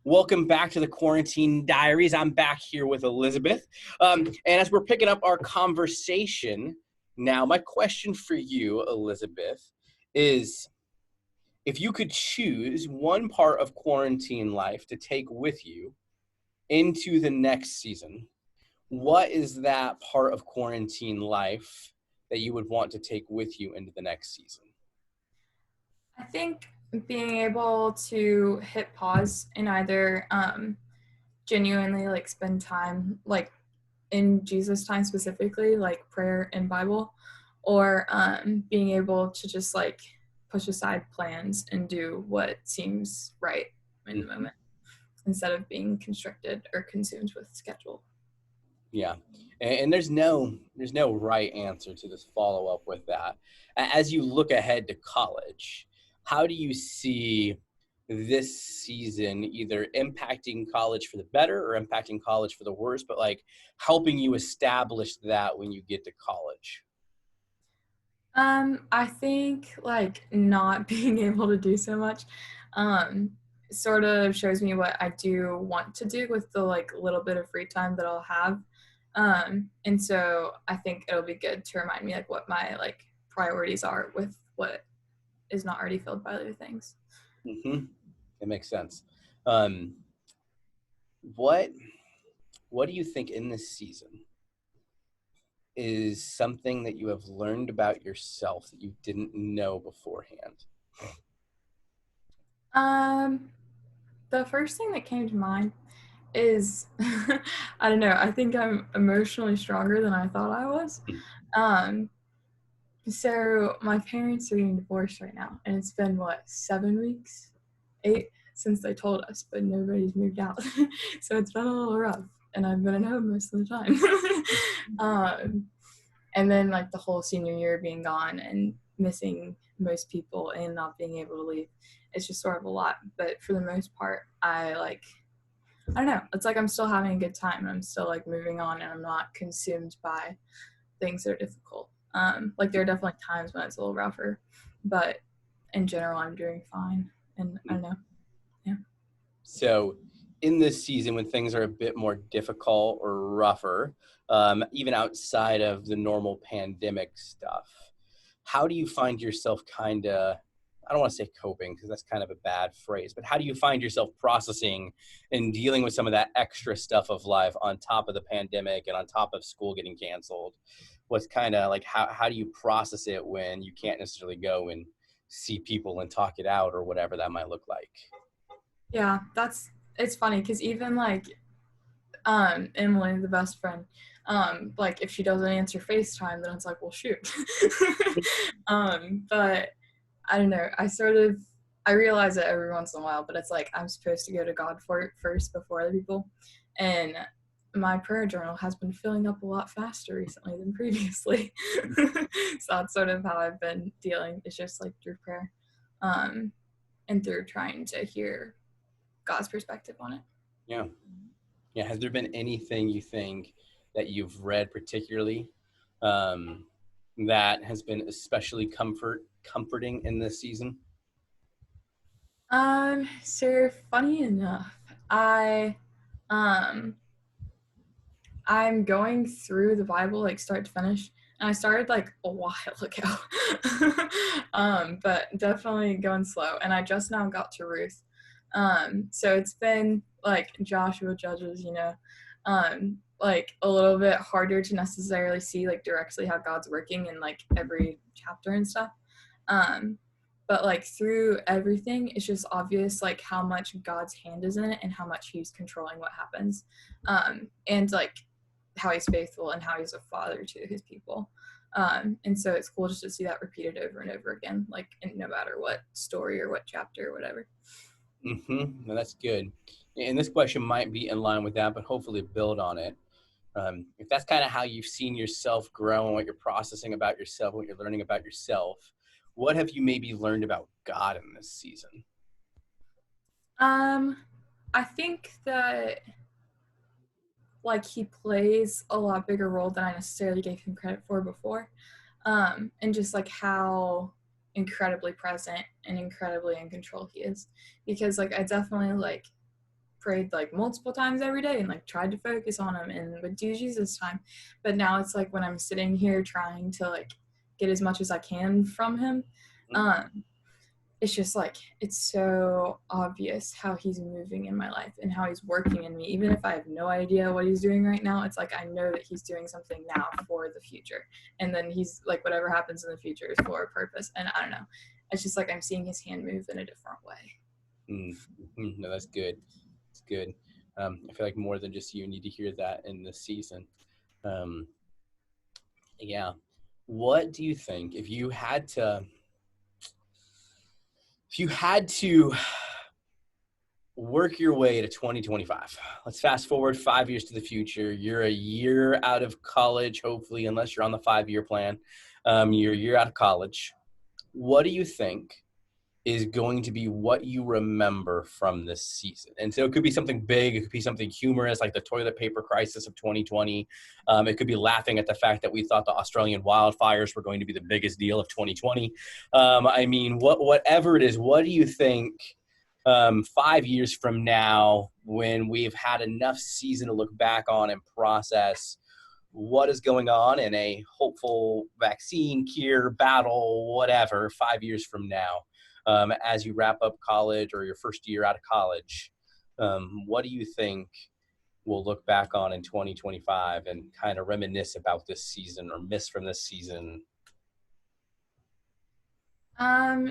Welcome back to the Quarantine Diaries. I'm back here with Elizabeth. And as we're picking up our conversation now, my question for you, Elizabeth, is if you could choose one part of quarantine life to take with you into the next season, what is that part of quarantine life that you would want to take with you into the next season? I think being able to hit pause and either genuinely like spend time like in Jesus time specifically, like prayer and Bible, or being able to just like push aside plans and do what seems right in the moment instead of being constricted or consumed with schedule. Yeah. And there's no right answer to this follow up with that. As you look ahead to college, how do you see this season either impacting college for the better or impacting college for the worse, but like helping you establish that when you get to college? I think like not being able to do so much sort of shows me what I do want to do with the like little bit of free time that I'll have. And so I think it'll be good to remind me like what my like priorities are with what is not already filled by other things. Mm-hmm. It makes sense. Um, what what do you think in this season is something that you have learned about yourself that you didn't know beforehand? Um, the first thing that came to mind is I don't know, I think I'm emotionally stronger than I thought I was. Um, So my parents are getting divorced right now, and it's been what 7 weeks, 8 since they told us, but nobody's moved out. So it's been a little rough, and I've been at home most of the time. And then like the whole senior year being gone and missing most people and not being able to leave, it's just sort of a lot. But for the most part, I don't know. It's like I'm still having a good time. I'm still like moving on, and I'm not consumed by things that are difficult. Like there are definitely times when it's a little rougher, but in general, I'm doing fine. And I don't know. Yeah. So, in this season, when things are a bit more difficult or rougher, even outside of the normal pandemic stuff, how do you find yourself kind of, I don't want to say coping because that's kind of a bad phrase, but how do you find yourself processing and dealing with some of that extra stuff of life on top of the pandemic and on top of school getting canceled? What's kind of like, how do you process it when you can't necessarily go and see people and talk it out or whatever that might look like? Yeah, it's funny because even like Emily, the best friend, like if she doesn't answer FaceTime, then it's like, well, shoot. But I don't know. I realize it every once in a while, but it's like I'm supposed to go to God for it first before other people. And my prayer journal has been filling up a lot faster recently than previously. So that's sort of how I've been dealing. It's just like through prayer, um, and through trying to hear God's perspective on it. Yeah. Yeah. Has there been anything you think that you've read particularly um, that has been especially comforting in this season? So funny enough, um I'm going through the Bible like start to finish, and I started like a while ago. But definitely going slow. And I just now got to Ruth. So it's been like Joshua Judges, like a little bit harder to necessarily see like directly how God's working in like every chapter and stuff. Um, but like through everything, it's just obvious like how much God's hand is in it and how much He's controlling what happens. And like how He's faithful and how He's a father to His people. And so it's cool just to see that repeated over and over again, like no matter what story or what chapter or whatever. Mm-hmm. No, that's good. And this question might be in line with that, but hopefully build on it. If that's kind of how you've seen yourself grow and what you're processing about yourself, what you're learning about yourself, what have you maybe learned about God in this season? Um, I think that like he plays a lot bigger role than I necessarily gave him credit for before. And just like how incredibly present and incredibly in control he is. Because like I definitely like prayed like multiple times every day and like tried to focus on him and would do Jesus time. But now it's like when I'm sitting here trying to like get as much as I can from him, um, it's just like it's so obvious how he's moving in my life and how he's working in me. Even if I have no idea what he's doing right now, it's like I know that he's doing something now for the future. And then he's like whatever happens in the future is for a purpose. And I don't know. It's just like I'm seeing his hand move in a different way. No, that's good. It's good. I feel like more than just you need to hear that in this season. Um, yeah. What do you think if you had to work your way to 2025? Let's fast forward 5 years to the future. You're a year out of college, hopefully, unless you're on the 5-year plan. You're a year out of college. What do you think is going to be what you remember from this season? And so it could be something big. It could be something humorous, like the toilet paper crisis of 2020. It could be laughing at the fact that we thought the Australian wildfires were going to be the biggest deal of 2020. I mean, whatever it is, what do you think 5 years from now, when we've had enough season to look back on and process what is going on in a hopeful vaccine, cure, battle, whatever, 5 years from now, as you wrap up college or your first year out of college, what do you think we'll look back on in 2025 and kind of reminisce about this season or miss from this season?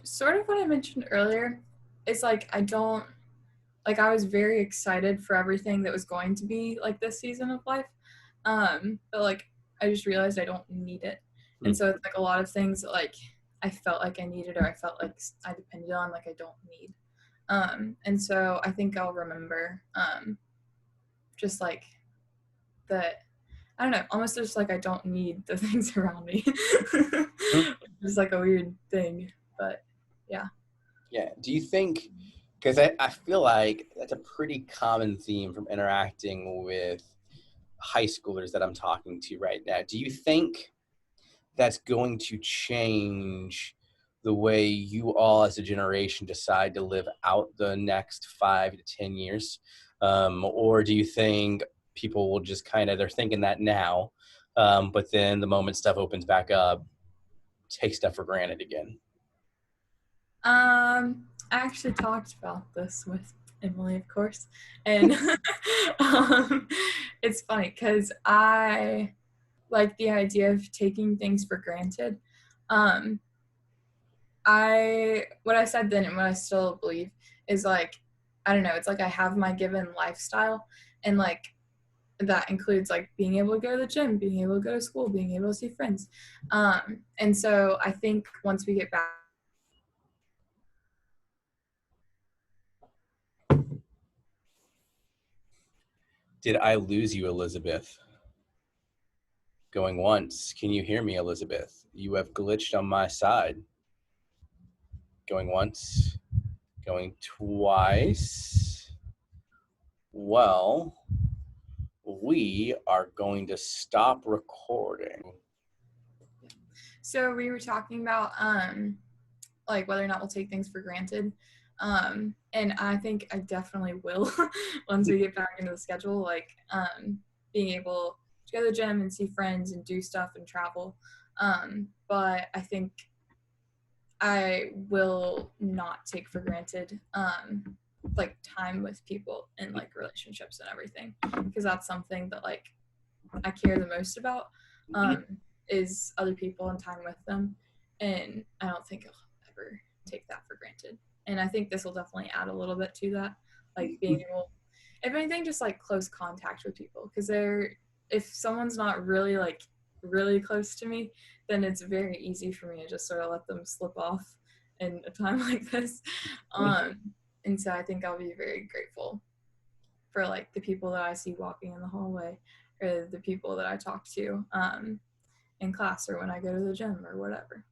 Sort of what I mentioned earlier. It's like I was very excited for everything that was going to be like this season of life. But like I just realized I don't need it. And so it's like a lot of things that like I felt like I needed or I felt like I depended on, like I don't need. And so I think I'll remember just like that I don't know, almost just like I don't need the things around me. It's like a weird thing, but yeah. Yeah. Do you think, because I feel like that's a pretty common theme from interacting with high schoolers that I'm talking to right now. Do you think that's going to change the way you all as a generation decide to live out the next 5 to 10 years? Or do you think people will just they're thinking that now, but then the moment stuff opens back up, take stuff for granted again? I actually talked about this with Emily, of course, and it's funny because I like the idea of taking things for granted. Um, what I said then and what I still believe is like I don't know. It's like I have my given lifestyle, and like that includes like being able to go to the gym, being able to go to school, being able to see friends. And so I think once we get back. Did I lose you, Elizabeth? Going once. Can you hear me, Elizabeth? You have glitched on my side. Going once. Going twice. Well, we are going to stop recording. So we were talking about like whether or not we'll take things for granted. And I think I definitely will once we get back into the schedule, like being able to go to the gym and see friends and do stuff and travel. But I think I will not take for granted like time with people and like relationships and everything, because that's something that like I care the most about, is other people and time with them. And I don't think I'll ever take that for granted. And I think this will definitely add a little bit to that, like being able, if anything, just like close contact with people. Because if someone's not really like really close to me, then it's very easy for me to just sort of let them slip off in a time like this. And so I think I'll be very grateful for like the people that I see walking in the hallway, or the people that I talk to in class, or when I go to the gym or whatever.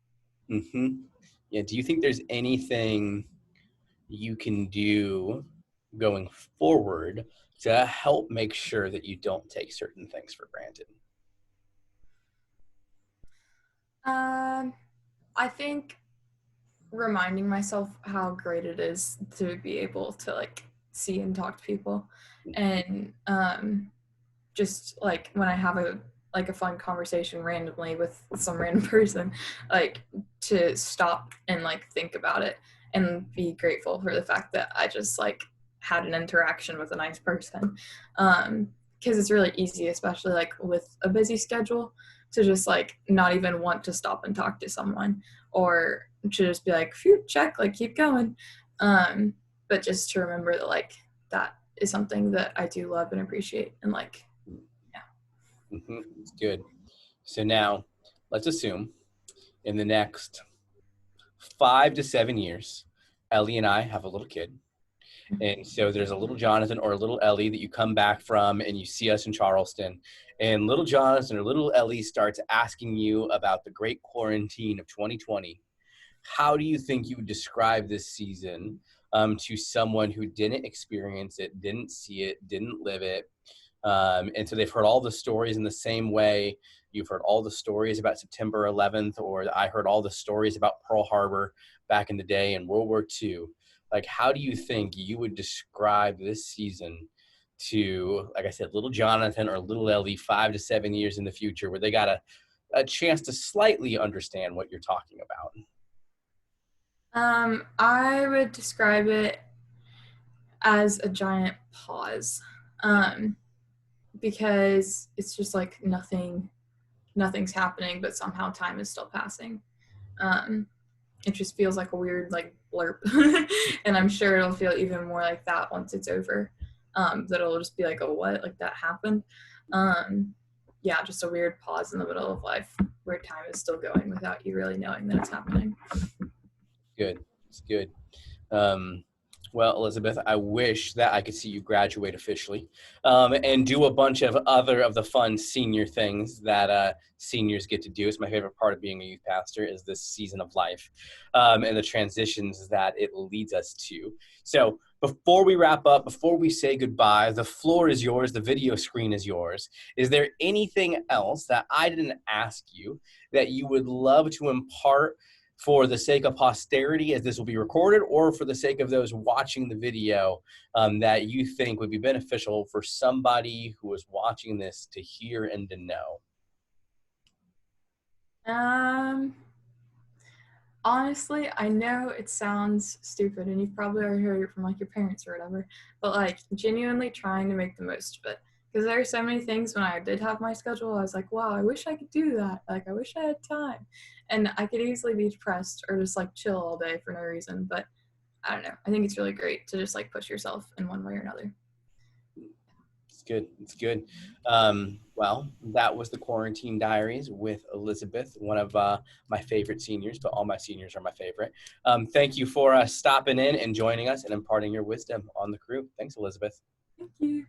Yeah. Do you think there's anything you can do going forward to help make sure that you don't take certain things for granted? I think reminding myself how great it is to be able to like see and talk to people. And just like when I have a fun conversation randomly with some random person, like to stop and like think about it and be grateful for the fact that I just like had an interaction with a nice person. Because it's really easy, especially like with a busy schedule, to just like not even want to stop and talk to someone, or to just be like, phew, check, like keep going. But just to remember that like that is something that I do love and appreciate, and like, yeah. It's good. So now let's assume in the next 5 to 7 years, Ellie and I have a little kid. And so there's a little Jonathan or a little Ellie that you come back from and you see us in Charleston. And little Jonathan or little Ellie starts asking you about the great quarantine of 2020. How do you think you would describe this season to someone who didn't experience it, didn't see it, didn't live it? And so they've heard all the stories in the same way. You've heard all the stories about September 11th, or I heard all the stories about Pearl Harbor back in the day and World War II. Like, how do you think you would describe this season to, like I said, little Jonathan or little Ellie 5 to 7 years in the future, where they got a chance to slightly understand what you're talking about? I would describe it as a giant pause, because it's just like nothing's happening, but somehow time is still passing. Um, it just feels like a weird like blurb, and I'm sure it'll feel even more like that once it's over. That it'll just be like, oh, what? Like that happened? Yeah, just a weird pause in the middle of life where time is still going without you really knowing that it's happening. Good. It's good. Um, well, Elizabeth, I wish that I could see you graduate officially and do a bunch of other of the fun senior things that seniors get to do. It's my favorite part of being a youth pastor is this season of life and the transitions that it leads us to. So before we wrap up, before we say goodbye, the floor is yours. The video screen is yours. Is there anything else that I didn't ask you that you would love to impart for the sake of posterity as this will be recorded, or for the sake of those watching the video that you think would be beneficial for somebody who is watching this to hear and to know? Honestly, I know it sounds stupid and you've probably already heard it from like your parents or whatever, but like genuinely trying to make the most of it. Because there are so many things when I did have my schedule, I was like, wow, I wish I could do that. Like, I wish I had time. And I could easily be depressed or just like chill all day for no reason. But I don't know. I think it's really great to just like push yourself in one way or another. It's good. It's good. Well, that was the Quarantine Diaries with Elizabeth, one of my favorite seniors, but all my seniors are my favorite. Thank you for stopping in and joining us and imparting your wisdom on the crew. Thanks, Elizabeth. Thank you.